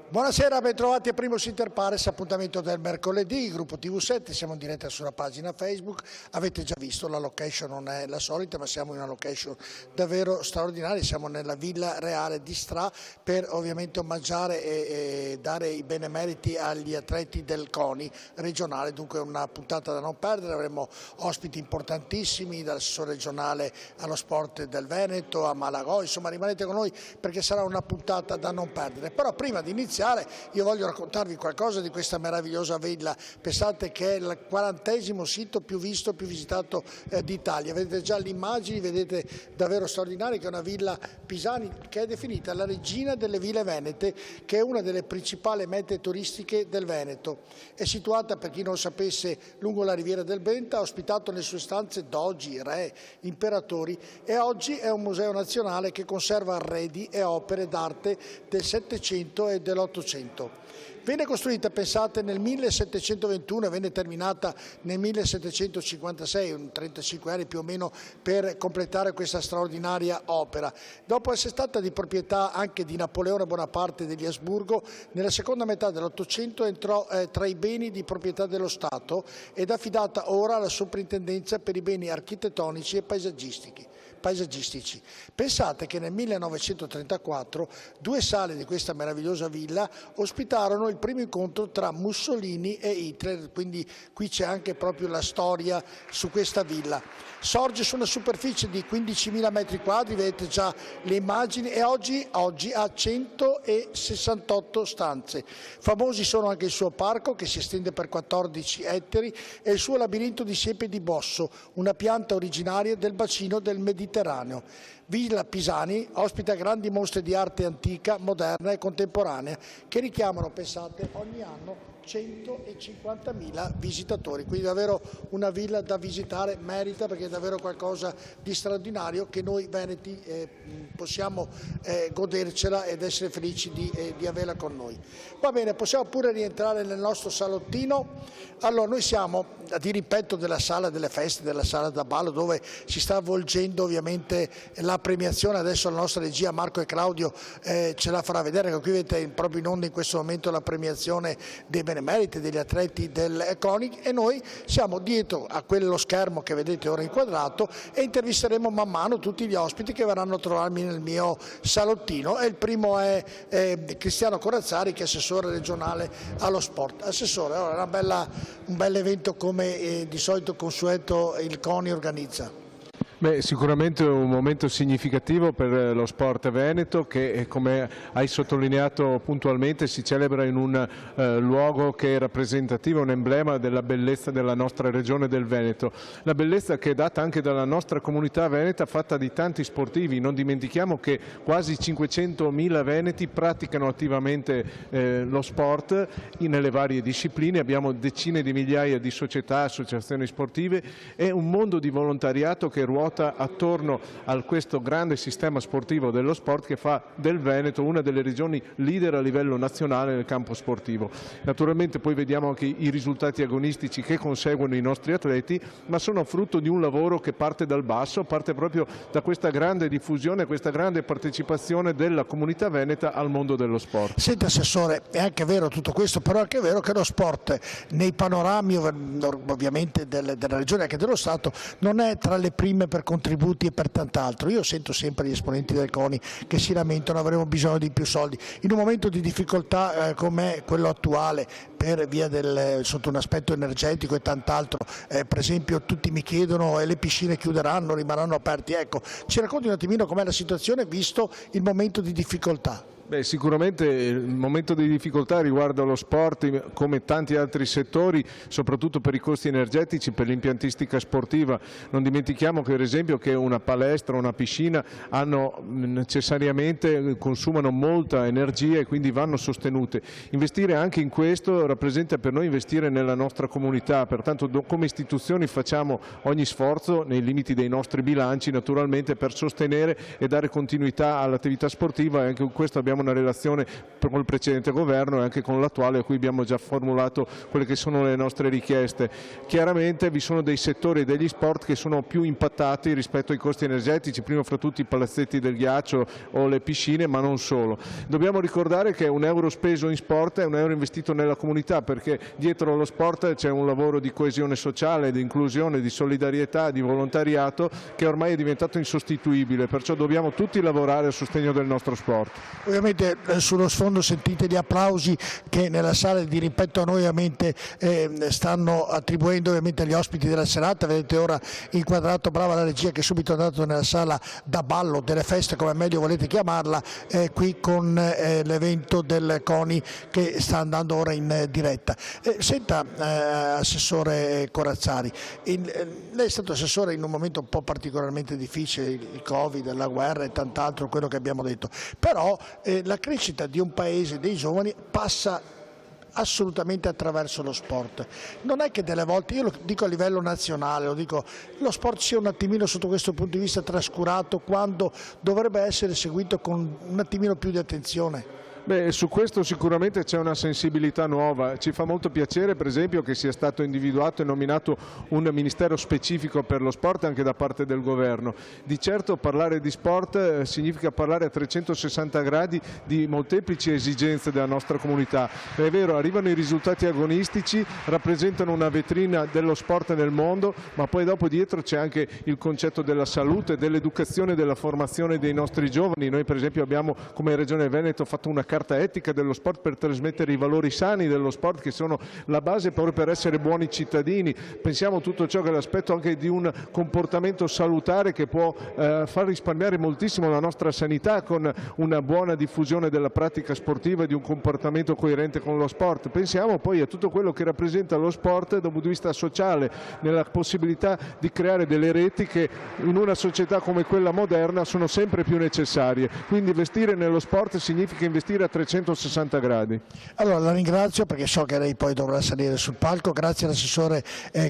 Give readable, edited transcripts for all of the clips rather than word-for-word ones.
Buonasera, bentrovati a Primus Inter Pares, appuntamento del mercoledì, gruppo TV7, siamo in diretta sulla pagina Facebook, avete già visto la location non è la solita ma siamo in una location davvero straordinaria, siamo nella Villa Reale di Stra per ovviamente omaggiare e dare i benemeriti agli atleti del CONI regionale, dunque una puntata da non perdere, avremo ospiti importantissimi dall'assessore regionale allo sport del Veneto a Malagò, insomma rimanete con noi perché sarà una puntata da non perdere, però prima di iniziare io voglio raccontarvi qualcosa di questa meravigliosa villa. Pensate che è il 40° sito più visto, più visitato d'Italia. Vedete già le immagini, vedete davvero straordinaria che è una villa Pisani che è definita la regina delle ville venete, che è una delle principali mete turistiche del Veneto. È situata, per chi non lo sapesse, lungo la riviera del Benta, ha ospitato nelle sue stanze dogi, re, imperatori e oggi è un museo nazionale che conserva arredi e opere d'arte del Settecento e dell'Ottocento. Venne costruita, pensate, nel 1721 e venne terminata nel 1756, 35 anni più o meno per completare questa straordinaria opera. Dopo essere stata di proprietà anche di Napoleone Bonaparte degli Asburgo, nella seconda metà dell'Ottocento entrò tra i beni di proprietà dello Stato ed affidata ora alla soprintendenza per i beni architettonici e paesaggistici. Pensate che nel 1934 due sale di questa meravigliosa villa ospitarono il primo incontro tra Mussolini e Hitler, quindi qui c'è anche proprio la storia su questa villa. Sorge su una superficie di 15.000 metri quadri, vedete già le immagini, e oggi ha 168 stanze. Famosi sono anche il suo parco che si estende per 14 ettari e il suo labirinto di siepe di bosso, una pianta originaria del bacino del Mediterraneo. Villa Pisani ospita grandi mostre di arte antica, moderna e contemporanea che richiamano, pensate, ogni anno 150.000 visitatori, quindi davvero una villa da visitare, merita perché è davvero qualcosa di straordinario che noi veneti possiamo godercela ed essere felici di averla con noi. Va bene, possiamo pure rientrare nel nostro salottino. Allora, noi siamo a dirimpetto della sala delle feste, della sala da ballo dove si sta avvolgendo ovviamente la premiazione. Adesso la nostra regia Marco e Claudio ce la farà vedere, che qui vedete proprio in onda in questo momento la premiazione dei benemeriti degli atleti del CONI e noi siamo dietro a quello schermo che vedete ora inquadrato e intervisteremo man mano tutti gli ospiti che verranno a trovarmi nel mio salottino e il primo è Cristiano Corazzari che è assessore regionale allo sport. Assessore, allora, un bel evento come di solito consueto il CONI organizza. Beh, sicuramente un momento significativo per lo sport veneto che, come hai sottolineato puntualmente, si celebra in un luogo che è rappresentativo, un emblema della bellezza della nostra regione del Veneto. La bellezza che è data anche dalla nostra comunità veneta fatta di tanti sportivi. Non dimentichiamo che quasi 500.000 veneti praticano attivamente lo sport nelle varie discipline. Abbiamo decine di migliaia di società, associazioni sportive e un mondo di volontariato che ruota attorno a questo grande sistema sportivo dello sport che fa del Veneto una delle regioni leader a livello nazionale nel campo sportivo. Naturalmente poi vediamo anche i risultati agonistici che conseguono i nostri atleti, ma sono frutto di un lavoro che parte dal basso, parte proprio da questa grande diffusione, questa grande partecipazione della comunità veneta al mondo dello sport. Senti Assessore, è anche vero tutto questo, però è anche vero che lo sport nei panorami ovviamente della regione e anche dello Stato non è tra le prime per contributi e per tant'altro. Io sento sempre gli esponenti del CONI che si lamentano, avremo bisogno di più soldi. In un momento di difficoltà come quello attuale, per via sotto un aspetto energetico e tant'altro, per esempio tutti mi chiedono le piscine chiuderanno, rimarranno aperti. Ecco, ci racconti un attimino com'è la situazione visto il momento di difficoltà. Beh, sicuramente il momento di difficoltà riguarda lo sport come tanti altri settori, soprattutto per i costi energetici, per l'impiantistica sportiva. Non dimentichiamo che, per esempio, che una palestra, una piscina consumano molta energia e quindi vanno sostenute. Investire anche in questo rappresenta per noi investire nella nostra comunità, pertanto come istituzioni facciamo ogni sforzo nei limiti dei nostri bilanci naturalmente per sostenere e dare continuità all'attività sportiva e anche in questo abbiamo abbiamo una relazione con il precedente governo e anche con l'attuale, a cui abbiamo già formulato quelle che sono le nostre richieste. Chiaramente vi sono dei settori degli sport che sono più impattati rispetto ai costi energetici, prima fra tutti i palazzetti del ghiaccio o le piscine, ma non solo. Dobbiamo ricordare che un euro speso in sport è un euro investito nella comunità, perché dietro allo sport c'è un lavoro di coesione sociale, di inclusione, di solidarietà, di volontariato che ormai è diventato insostituibile, perciò dobbiamo tutti lavorare a sostegno del nostro sport. Ovviamente sullo sfondo sentite gli applausi che nella sala di rimpetto a noi ovviamente stanno attribuendo ovviamente agli ospiti della serata. Vedete ora inquadrato, brava la regia che è subito andato nella sala da ballo, delle feste come meglio volete chiamarla, qui con l'evento del CONI che sta andando ora in diretta. Senta Assessore Corazzari, lei è stato assessore in un momento un po' particolarmente difficile, il Covid, la guerra e tant'altro, quello che abbiamo detto, però la crescita di un paese, dei giovani, passa assolutamente attraverso lo sport. Non è che delle volte, io lo dico a livello nazionale, lo sport sia un attimino sotto questo punto di vista trascurato quando dovrebbe essere seguito con un attimino più di attenzione. Beh, su questo sicuramente c'è una sensibilità nuova. Ci fa molto piacere per esempio che sia stato individuato e nominato un ministero specifico per lo sport anche da parte del governo. Di certo parlare di sport significa parlare a 360 gradi di molteplici esigenze della nostra comunità. È vero, arrivano i risultati agonistici, rappresentano una vetrina dello sport nel mondo, ma poi dopo dietro c'è anche il concetto della salute, dell'educazione e della formazione dei nostri giovani. Noi per esempio abbiamo come Regione Veneto fatto una carta etica dello sport per trasmettere i valori sani dello sport, che sono la base proprio per essere buoni cittadini. Pensiamo a tutto ciò che è l'aspetto anche di un comportamento salutare che può far risparmiare moltissimo la nostra sanità con una buona diffusione della pratica sportiva e di un comportamento coerente con lo sport. Pensiamo poi a tutto quello che rappresenta lo sport dal punto di vista sociale, nella possibilità di creare delle reti che in una società come quella moderna sono sempre più necessarie. Quindi investire nello sport significa investire a 360 gradi. Allora la ringrazio perché so che lei poi dovrà salire sul palco. Grazie all'assessore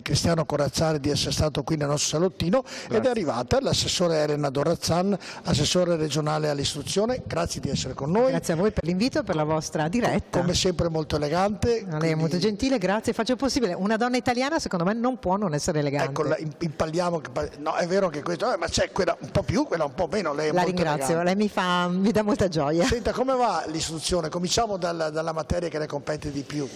Cristiano Corazzari di essere stato qui nel nostro salottino. Grazie. Ed è arrivata l'assessore Elena Dorazzan, assessore regionale all'istruzione. Grazie di essere con noi. Grazie a voi per l'invito, per la vostra diretta. Come sempre molto elegante. Lei è molto gentile, grazie. Faccio possibile. Una donna italiana secondo me non può non essere elegante. Ecco, impalliamo che no, è vero che questo, ma c'è quella un po' più, quella un po' meno. Lei è la molto ringrazio, elegante. lei mi dà molta gioia. Senta, come va l'istruzione? Cominciamo dalla materia che le compete di più.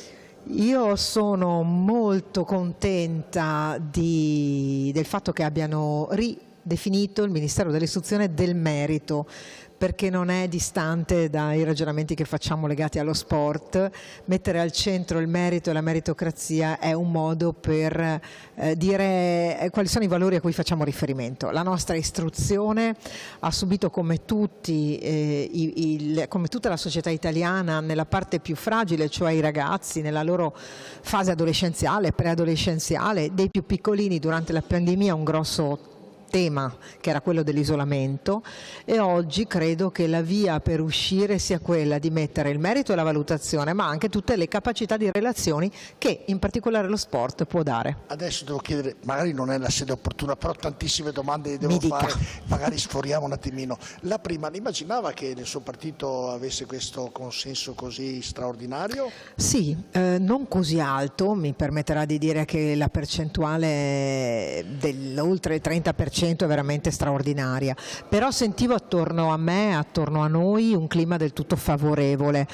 Io sono molto contenta del fatto che abbiano ridefinito il Ministero dell'Istruzione del merito, perché non è distante dai ragionamenti che facciamo legati allo sport. Mettere al centro il merito e la meritocrazia è un modo per dire quali sono i valori a cui facciamo riferimento. La nostra istruzione ha subito come tutti, come tutta la società italiana, nella parte più fragile, cioè i ragazzi nella loro fase adolescenziale, preadolescenziale, dei più piccolini durante la pandemia, un grosso tema che era quello dell'isolamento, e oggi credo che la via per uscire sia quella di mettere il merito e la valutazione, ma anche tutte le capacità di relazioni che in particolare lo sport può dare. Adesso devo chiedere, magari non è la sede opportuna, però tantissime domande le devo fare, magari sforiamo un attimino. La prima, immaginava che il suo partito avesse questo consenso così straordinario? Sì, non così alto, mi permetterà di dire che la percentuale dell'oltre il 30% è veramente straordinaria, però sentivo attorno a me, attorno a noi, un clima del tutto favorevole.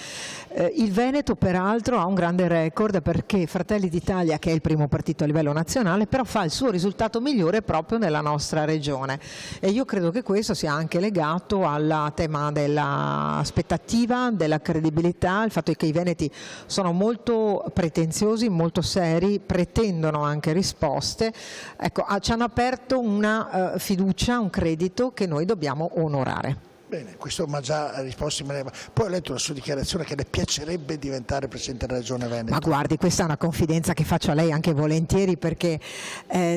Il Veneto peraltro ha un grande record, perché Fratelli d'Italia, che è il primo partito a livello nazionale, però fa il suo risultato migliore proprio nella nostra regione, e io credo che questo sia anche legato al tema dell'aspettativa, della credibilità, il fatto che i veneti sono molto pretenziosi, molto seri, pretendono anche risposte. Ecco, ci hanno aperto una fiducia, un credito che noi dobbiamo onorare. Bene, questo ma già risposto in maniera. Poi ho letto la sua dichiarazione che le piacerebbe diventare Presidente della Regione Veneto. Ma guardi, questa è una confidenza che faccio a lei anche volentieri, perché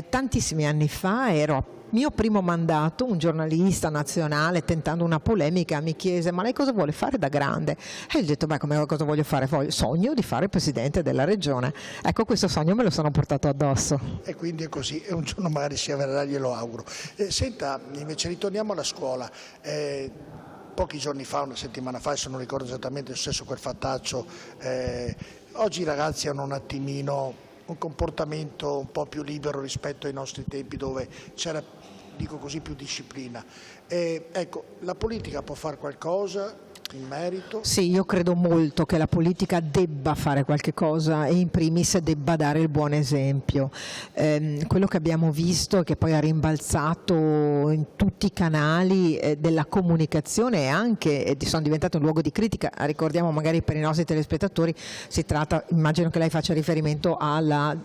tantissimi anni fa ero mio primo mandato, un giornalista nazionale, tentando una polemica, mi chiese: ma lei cosa vuole fare da grande? E io ho detto: beh, cosa voglio fare? Sogno di fare Presidente della Regione. Ecco, questo sogno me lo sono portato addosso. E quindi è così, e un giorno magari si avverrà, glielo auguro. Senta, invece ritorniamo alla scuola. pochi giorni fa, una settimana fa, se non ricordo esattamente, è successo quel fattaccio. Oggi i ragazzi hanno un attimino un comportamento un po' più libero rispetto ai nostri tempi dove c'era, dico così, più disciplina. Ecco, la politica può fare qualcosa in merito? Sì, io credo molto che la politica debba fare qualche cosa e in primis debba dare il buon esempio. Quello che abbiamo visto e che poi ha rimbalzato in tutti i canali della comunicazione e anche sono diventato un luogo di critica, ricordiamo magari per i nostri telespettatori, si tratta, immagino che lei faccia riferimento alla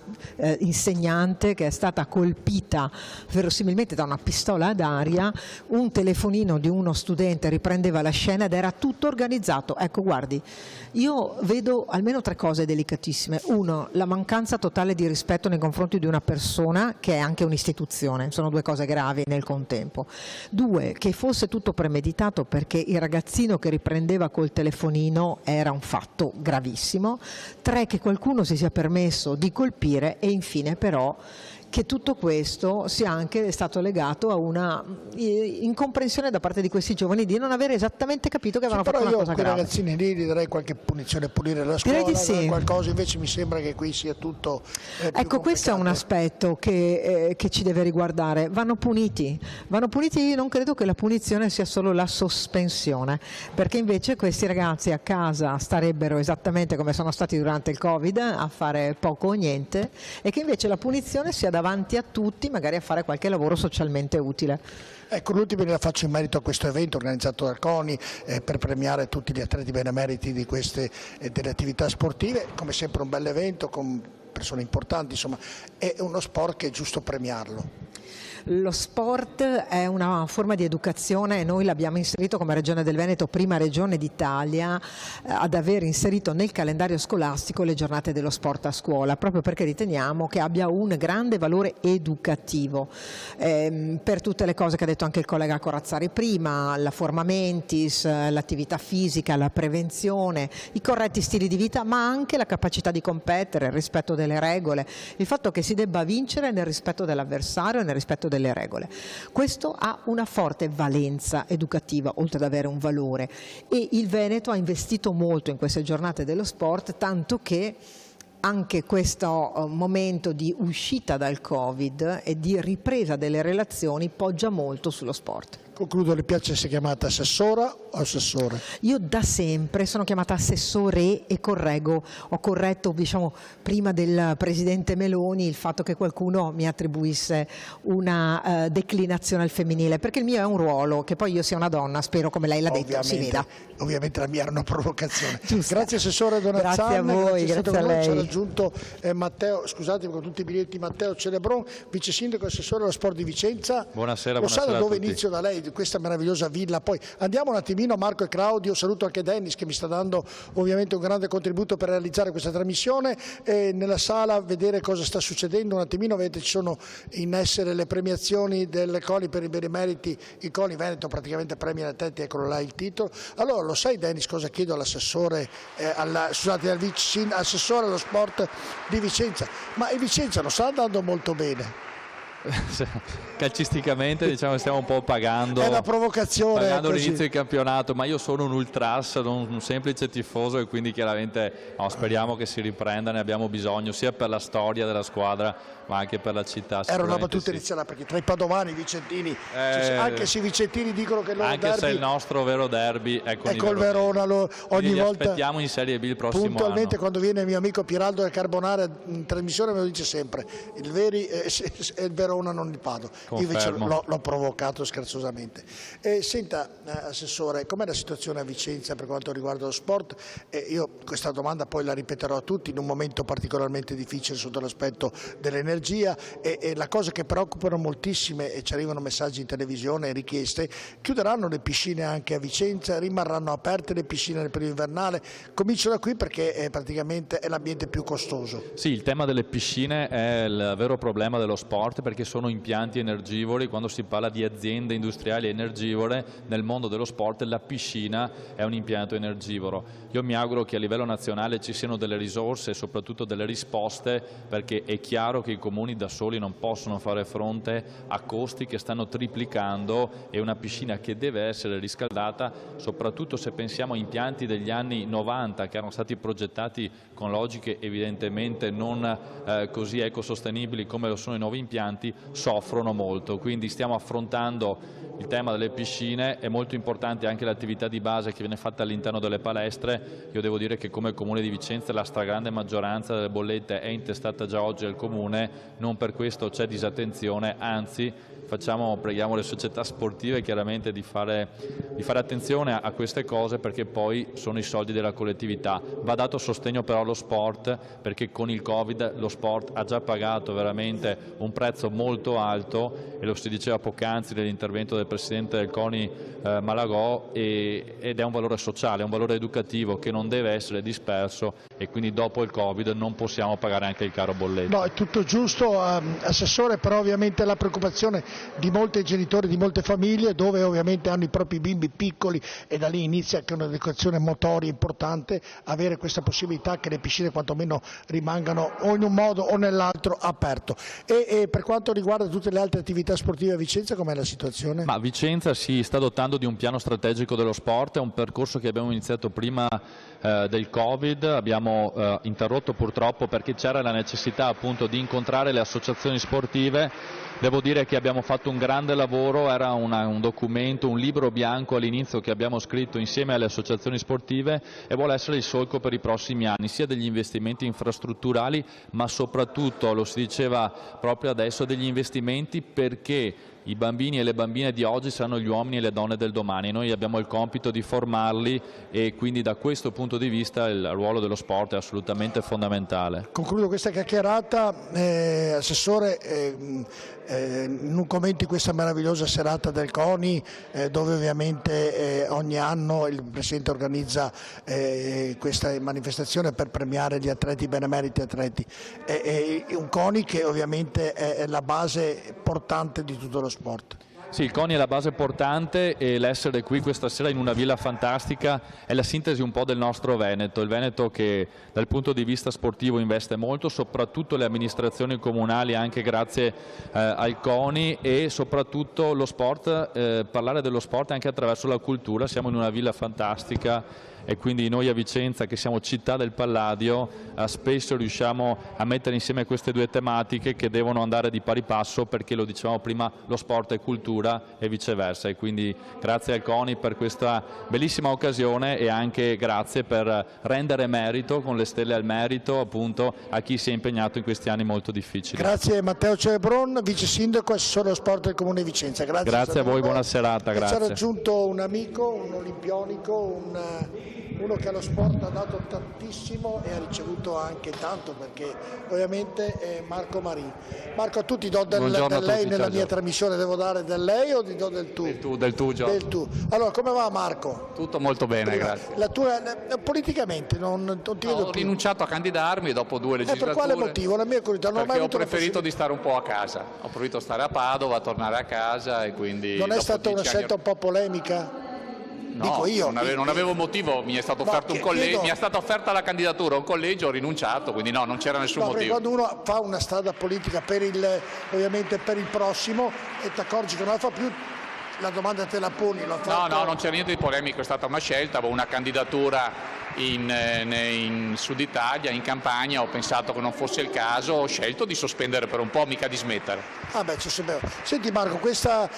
insegnante che è stata colpita verosimilmente da una pistola ad aria, un telefonino di uno studente riprendeva la scena ed era tutto organizzato. Ecco, guardi, io vedo almeno 3 cose delicatissime. Uno, la mancanza totale di rispetto nei confronti di una persona che è anche un'istituzione, sono 2 cose gravi nel contempo. 2, che fosse tutto premeditato perché il ragazzino che riprendeva col telefonino era un fatto gravissimo. 3, che qualcuno si sia permesso di colpire e infine però che tutto questo sia anche stato legato a una incomprensione da parte di questi giovani di non avere esattamente capito che avevano fatto una cosa grave. Però io a quei ragazzini lì gli darei qualche punizione, pulire la scuola, sì, qualcosa, invece mi sembra che qui sia tutto più ecco, questo è un aspetto che ci deve riguardare. Vanno puniti, io non credo che la punizione sia solo la sospensione, perché invece questi ragazzi a casa starebbero esattamente come sono stati durante il Covid, a fare poco o niente, e che invece la punizione sia davanti a tutti, magari a fare qualche lavoro socialmente utile. Ecco, l'ultima la faccio in merito a questo evento organizzato dal CONI per premiare tutti gli atleti benemeriti di queste delle attività sportive, come sempre un bel evento con persone importanti, insomma è uno sport che è giusto premiarlo. Lo sport è una forma di educazione e noi l'abbiamo inserito come Regione del Veneto, prima regione d'Italia ad aver inserito nel calendario scolastico le giornate dello sport a scuola, proprio perché riteniamo che abbia un grande valore educativo per tutte le cose che ha detto anche il collega Corazzari prima, la forma mentis, l'attività fisica, la prevenzione, i corretti stili di vita, ma anche la capacità di competere, il rispetto delle regole, il fatto che si debba vincere nel rispetto dell'avversario e nel rispetto delle regole. Questo ha una forte valenza educativa, oltre ad avere un valore, e il Veneto ha investito molto in queste giornate dello sport, tanto che anche questo momento di uscita dal Covid e di ripresa delle relazioni poggia molto sullo sport. Concludo, le piace essere chiamata assessora o assessore? Io da sempre sono chiamata assessore e ho corretto diciamo, prima del Presidente Meloni il fatto che qualcuno mi attribuisse una declinazione al femminile, perché il mio è un ruolo, che poi io sia una donna, spero come lei l'ha detto, si veda. Ovviamente la mia era una provocazione. Giusto. Grazie assessore Donazzan, grazie a voi, grazie a lei. Ci ha raggiunto Matteo, scusatemi con tutti i biglietti, Matteo Celebron, vice sindaco e assessore allo sport di Vicenza. Buonasera, Lo sa da dove a tutti. inizio da lei? Questa meravigliosa villa, poi andiamo un attimino Marco e Claudio, saluto anche Dennis che mi sta dando ovviamente un grande contributo per realizzare questa trasmissione, e nella sala vedere cosa sta succedendo un attimino. Vedete, ci sono in essere le premiazioni del CONI per i benemeriti, il CONI Veneto praticamente premia gli atleti, eccolo là il titolo. Allora lo sai Dennis cosa chiedo all'assessore, assessore allo sport di Vicenza, ma il Vicenza lo sta andando molto bene? Calcisticamente diciamo stiamo un po' pagando, è una provocazione, pagando l'inizio del campionato, ma io sono un ultras, non un semplice tifoso, e quindi chiaramente speriamo che si riprenda, ne abbiamo bisogno sia per la storia della squadra ma anche per la città. Era una battuta iniziale, perché tra i padovani e i vicentini, anche se i vicentini dicono che il loro anche derby, se il nostro vero derby è con il Verona, ogni volta aspettiamo in Serie B il prossimo puntualmente anno. Quando viene il mio amico Piraldo del Carbonare in trasmissione me lo dice sempre, il Verona non il Padova. Io invece l'ho provocato scherzosamente. Senta assessore, com'è la situazione a Vicenza per quanto riguarda lo sport? Io questa domanda poi la ripeterò a tutti in un momento particolarmente difficile sotto l'aspetto dell'energia, e la cosa che preoccupano moltissime, e ci arrivano messaggi in televisione e richieste: chiuderanno le piscine anche a Vicenza, rimarranno aperte le piscine nel periodo invernale? Comincio da qui perché praticamente è l'ambiente più costoso. Sì, il tema delle piscine è il vero problema dello sport, perché sono impianti energivori. Quando si parla di aziende industriali energivore nel mondo dello sport, la piscina è un impianto energivoro. Io mi auguro che a livello nazionale ci siano delle risorse e soprattutto delle risposte, perché è chiaro che i comuni da soli non possono fare fronte a costi che stanno triplicando, e una piscina che deve essere riscaldata, soprattutto se pensiamo a impianti degli anni 90 che erano stati progettati con logiche evidentemente non così ecosostenibili come lo sono i nuovi impianti, soffrono molto. Quindi stiamo affrontando il tema delle piscine. È molto importante anche l'attività di base che viene fatta all'interno delle palestre. Io devo dire che come Comune di Vicenza la stragrande maggioranza delle bollette è intestata già oggi al Comune, non per questo c'è disattenzione, anzi preghiamo le società sportive chiaramente di fare attenzione a queste cose, perché poi sono i soldi della collettività. Va dato sostegno però allo sport, perché con il Covid lo sport ha già pagato veramente un prezzo molto alto, e lo si diceva poc'anzi nell'intervento del Presidente del CONI Malagò, ed è un valore sociale, un valore educativo che non deve essere disperso, e quindi dopo il Covid non possiamo pagare anche il caro bolletta. No, è tutto giusto, Assessore, però ovviamente la preoccupazione di molti genitori, di molte famiglie dove ovviamente hanno i propri bimbi piccoli, e da lì inizia anche un'educazione motoria importante, avere questa possibilità che le piscine quantomeno rimangano o in un modo o nell'altro aperto. E per quanto riguarda tutte le altre attività sportive a Vicenza, com'è la situazione? Ma Vicenza si sta dotando di un piano strategico dello sport, è un percorso che abbiamo iniziato prima del Covid, abbiamo interrotto purtroppo perché c'era la necessità appunto di incontrare le associazioni sportive. Devo dire che abbiamo fatto un grande lavoro, era un documento, un libro bianco all'inizio che abbiamo scritto insieme alle associazioni sportive, e vuole essere il solco per i prossimi anni, sia degli investimenti infrastrutturali, ma soprattutto, lo si diceva proprio adesso, degli investimenti perché i bambini e le bambine di oggi saranno gli uomini e le donne del domani. Noi abbiamo il compito di formarli, e quindi da questo punto di vista il ruolo dello sport è assolutamente fondamentale. Concludo questa chiacchierata, Assessore, in un commento di questa meravigliosa serata del CONI, dove ovviamente ogni anno il Presidente organizza questa manifestazione per premiare gli atleti, benemeriti atleti, un CONI che ovviamente è la base portante di tutto lo sport. Sì, il CONI è la base portante, e l'essere qui questa sera in una villa fantastica è la sintesi un po' del nostro Veneto, il Veneto che dal punto di vista sportivo investe molto, soprattutto le amministrazioni comunali anche grazie al CONI, e soprattutto lo sport, parlare dello sport anche attraverso la cultura. Siamo in una villa fantastica, e quindi noi a Vicenza, che siamo città del Palladio, spesso riusciamo a mettere insieme queste due tematiche che devono andare di pari passo, perché lo dicevamo prima, lo sport è cultura e viceversa, e quindi grazie al CONI per questa bellissima occasione, e anche grazie per rendere merito, con le stelle al merito, appunto a chi si è impegnato in questi anni molto difficili. Grazie Matteo Celebron, Vice Sindaco e Assessore allo Sport del Comune di Vicenza. Grazie a voi, buona serata. Grazie. Ci ha raggiunto un amico, un olimpionico, uno che allo sport ha dato tantissimo e ha ricevuto anche tanto, perché ovviamente è Marco Marin. Marco, a tutti do del lei nella mia trasmissione, devo dare del lei o ti do del tu? Del tu, Gio. Del tu. Allora, come va Marco? Tutto molto bene, grazie. Politicamente non ti vedo Ho rinunciato a candidarmi dopo 2 legislature. Per quale motivo? La mia curiosità, non perché ho preferito di stare un po' a casa. Ho preferito stare a Padova, tornare a casa, e quindi... Non è stata una scelta un po' polemica? No, dico io, non avevo motivo, mi è stato offerto un collegio, mi è stata offerta la candidatura a un collegio, ho rinunciato, quindi no, non c'era nessun motivo. Quando uno fa una strada politica ovviamente per il prossimo, e ti accorgi che non la fa più, la domanda te la poni. No, non c'è niente di polemico, è stata una scelta, avevo una candidatura in Sud Italia, in Campania, ho pensato che non fosse il caso, ho scelto di sospendere per un po', mica di smettere. Senti Marco, questa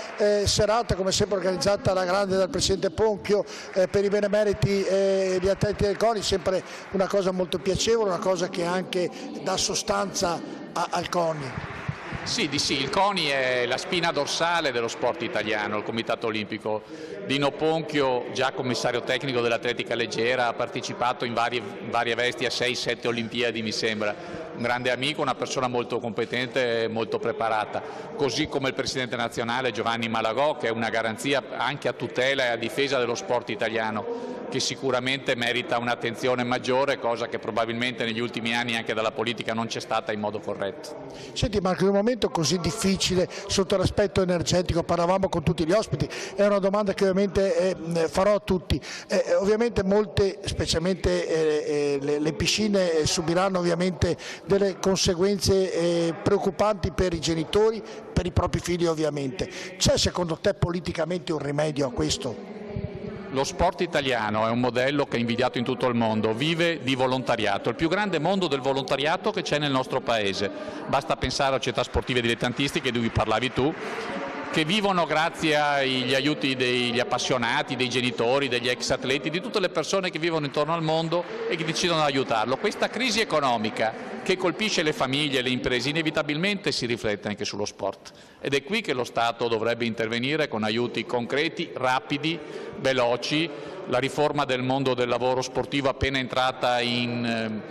serata come sempre organizzata alla grande dal Presidente Ponchio per i benemeriti e gli atleti del CONI, sempre una cosa molto piacevole, una cosa che anche dà sostanza al CONI. Sì, il CONI è la spina dorsale dello sport italiano, il Comitato Olimpico. Dino Ponchio, già commissario tecnico dell'atletica leggera, ha partecipato in varie vesti a 6-7 Olimpiadi, mi sembra. Un grande amico, una persona molto competente e molto preparata, così come il presidente nazionale Giovanni Malagò, che è una garanzia anche a tutela e a difesa dello sport italiano. che sicuramente merita un'attenzione maggiore, cosa che probabilmente negli ultimi anni anche dalla politica non c'è stata in modo corretto. Senti Marco, in un momento così difficile sotto l'aspetto energetico, parlavamo con tutti gli ospiti, è una domanda che ovviamente farò a tutti, ovviamente molte, specialmente le piscine subiranno ovviamente delle conseguenze preoccupanti per i genitori, per i propri figli ovviamente. C'è secondo te politicamente un rimedio a questo? Lo sport italiano è un modello che è invidiato in tutto il mondo, vive di volontariato, il più grande mondo del volontariato che c'è nel nostro paese. Basta pensare a società sportive dilettantistiche di cui parlavi tu, che vivono grazie agli aiuti degli appassionati, dei genitori, degli ex atleti, di tutte le persone che vivono intorno al mondo e che decidono di aiutarlo. Questa crisi economica che colpisce le famiglie e le imprese inevitabilmente si riflette anche sullo sport ed è qui che lo Stato dovrebbe intervenire con aiuti concreti, rapidi, veloci. La riforma del mondo del lavoro sportivo appena entrata in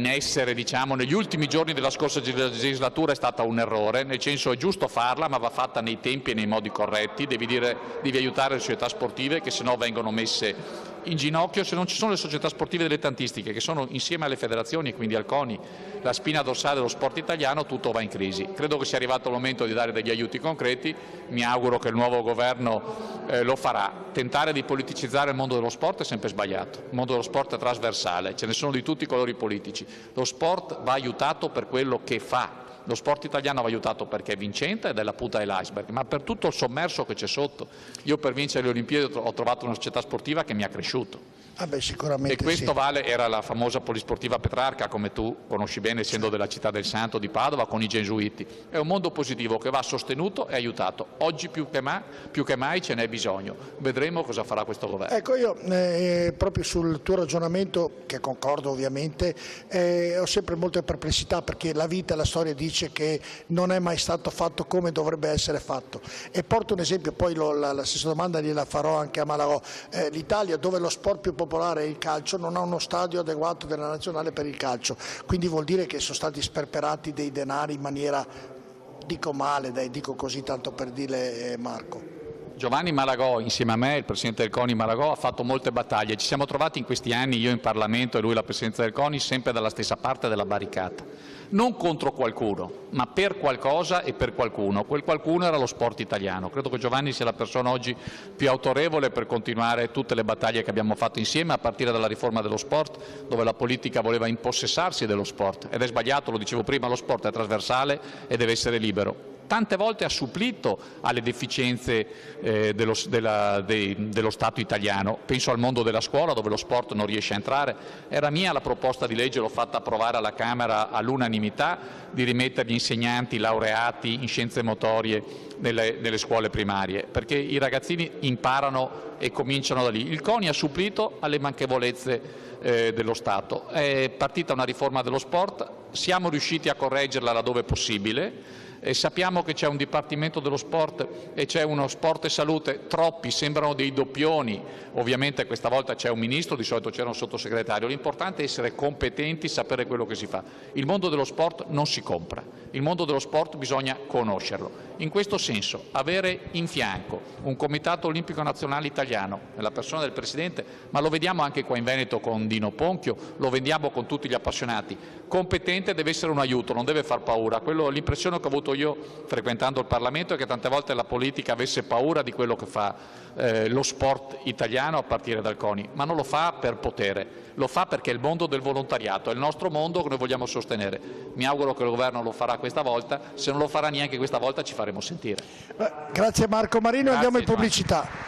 essere, diciamo, negli ultimi giorni della scorsa legislatura è stata un errore, nel senso è giusto farla ma va fatta nei tempi e nei modi corretti, devi aiutare le società sportive che sennò vengono messe in ginocchio. Se non ci sono le società sportive dilettantistiche che sono insieme alle federazioni e quindi al CONI la spina dorsale dello sport italiano, tutto va in crisi. Credo che sia arrivato il momento di dare degli aiuti concreti, mi auguro che il nuovo governo lo farà. Tentare di politicizzare il mondo dello sport è sempre sbagliato, il mondo dello sport è trasversale, ce ne sono di tutti i colori politici, lo sport va aiutato per quello che fa. Lo sport italiano va aiutato perché è vincente ed è la punta dell'iceberg, ma per tutto il sommerso che c'è sotto. Io per vincere le Olimpiadi ho trovato una società sportiva che mi ha cresciuto. Ah beh, sicuramente e questo sì. Vale, era la famosa Polisportiva Petrarca, come tu conosci bene essendo della città del Santo di Padova, con i gesuiti. È un mondo positivo che va sostenuto e aiutato. Oggi più che mai ce n'è bisogno. Vedremo cosa farà questo governo. Ecco, io proprio sul tuo ragionamento, che concordo ovviamente, ho sempre molte perplessità perché la vita e la storia dice che non è mai stato fatto come dovrebbe essere fatto. E porto un esempio, poi la stessa domanda gliela farò anche a Malagò. L'Italia, dove lo sport più popolare è il calcio, non ha uno stadio adeguato della nazionale per il calcio, quindi vuol dire che sono stati sperperati dei denari in maniera, dico male, dico così tanto per dire Marco. Giovanni Malagò, insieme a me, il Presidente del CONI Malagò, ha fatto molte battaglie. Ci siamo trovati in questi anni, io in Parlamento e lui la Presidenza del CONI, sempre dalla stessa parte della barricata. Non contro qualcuno, ma per qualcosa e per qualcuno. Quel qualcuno era lo sport italiano. Credo che Giovanni sia la persona oggi più autorevole per continuare tutte le battaglie che abbiamo fatto insieme, a partire dalla riforma dello sport, dove la politica voleva impossessarsi dello sport. Ed è sbagliato, lo dicevo prima, lo sport è trasversale e deve essere libero. Tante volte ha supplito alle deficienze dello Stato italiano. Penso al mondo della scuola dove lo sport non riesce a entrare. Era mia la proposta di legge, l'ho fatta approvare alla Camera all'unanimità, di rimettere gli insegnanti laureati in scienze motorie nelle scuole primarie, perché i ragazzini imparano e cominciano da lì. Il CONI ha supplito alle manchevolezze dello Stato. È partita una riforma dello sport, siamo riusciti a correggerla laddove possibile. E sappiamo che c'è un Dipartimento dello Sport e c'è uno Sport e Salute, troppi, sembrano dei doppioni, ovviamente questa volta c'è un ministro, di solito c'era un sottosegretario, l'importante è essere competenti, sapere quello che si fa. Il mondo dello sport non si compra, il mondo dello sport bisogna conoscerlo. In questo senso, avere in fianco un Comitato Olimpico Nazionale Italiano, nella persona del Presidente, ma lo vediamo anche qua in Veneto con Dino Ponchio, lo vediamo con tutti gli appassionati, competente deve essere un aiuto, non deve far paura. L'impressione che ho avuto io frequentando il Parlamento è che tante volte la politica avesse paura di quello che fa lo sport italiano a partire dal CONI, ma non lo fa per potere, lo fa perché è il mondo del volontariato, è il nostro mondo che noi vogliamo sostenere. Mi auguro che il governo lo farà questa volta, se non lo farà neanche questa volta ci faremo sentire. Grazie Marco Marino, andiamo in pubblicità.